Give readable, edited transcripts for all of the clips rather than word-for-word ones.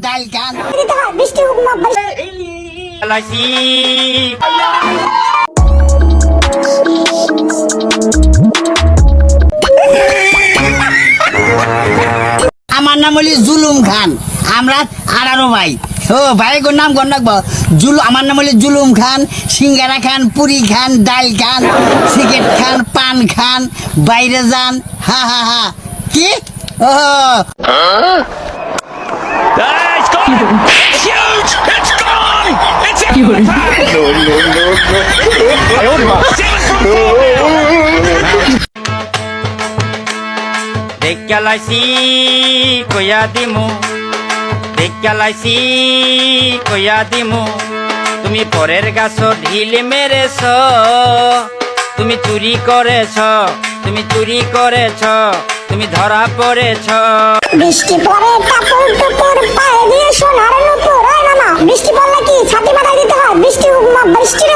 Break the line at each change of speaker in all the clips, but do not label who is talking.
ডাল খান।
বৃষ্টি
আমার নাম হলি জুলুম খান, আমরা 18 ভাই। ও ভাই গো নাম গণ রাখবো। আমার নাম হলি জুলুম খান, সিঙ্গারা খান, পুরি খান, ডাল খান, সিগারেট খান, পান খান, বাইরে যান। হা হা হা। কি? ও
It's gone! It's huge! It's gone! It's in the
দেখালাইছি কইয়া দিমু, দেখালাইছি কইয়া দিমু, তুমি পরের গাছ ঢিল মেরেছ, তুমি চুরি করেছ, তুমি চুরি করেছ, তুমি ধরা পড়েছ।
বৃষ্টি পরে টাপুর টুপুর পায়ে দিয়ে সোনার নুপুর। ওই মামা, বৃষ্টি পড়লে কি ছাতি মাথায় দিতে হয়? বৃষ্টির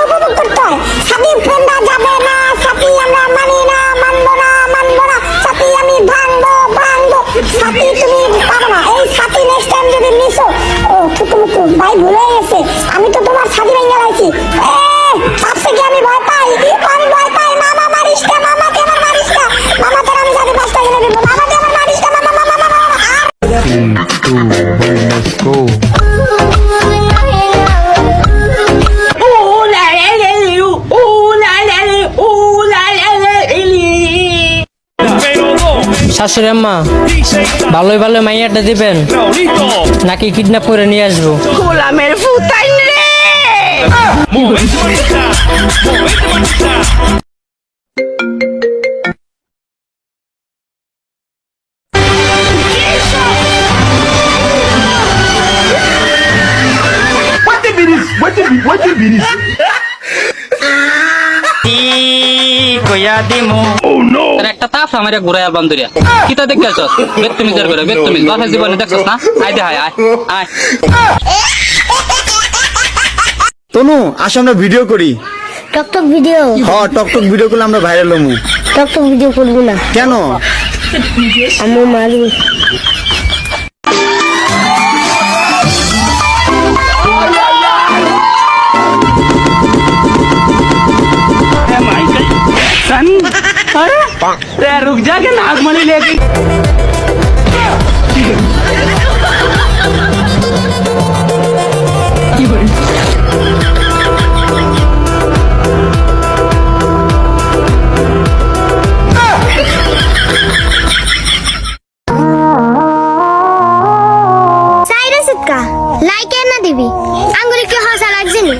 উপভোগ করতে হয়। ছাতি ফেন্দা যাবে না, ছাতি আমরা মানি না, মানবো না, মানবো না, ছাতি আমি ভাঙবো, ভাঙবো। ছাতি তুমি পারো না, এই ছাতি নেক্সট টাইম যদি মিসো। ও টুকুমুকু ভাই ভুলে গেছে, আমি তো তোমার ছাতি ভেঙে লাইছি। ভাবছে কি আমি ভয় পাই? আমি ভয় পাই। মামা মারিস না, মামাকে আমার মারিস না, মামাকে আমি ছাতি 5 টাকা কিনে দেবো, মামাকে আমার মারিস না, মামা মামা মামা।
3, 2, 1, let's go.
শাশুড়ি আম্মা, ভালোই ভালো মাইয়াটা দিবেন নাকি কিডন্যাপ করে নিয়ে আসবো?
গোলামের ফুতাইন রে।
কইয়া দিমু
একটা তাপ আমার ঘুরাইয়া বান্ধরিয়া কিতা দেখতেছ? বেদতমিজের করে বেদতমিজ বাসা জীবনে দেখছস না? আয় দে আয় আয়।
তনু আসো আমরা ভিডিও করি।
টকটক ভিডিও?
হ্যাঁ টকটক ভিডিও করলে আমরা ভাইরাল হমু।
টকটক ভিডিও করবো না।
কেন?
আমি মারি।
रुक जा के नागमणि लेके
লাইক এর না দিবি আঙ্গুলে কি হসা লাগছে নি?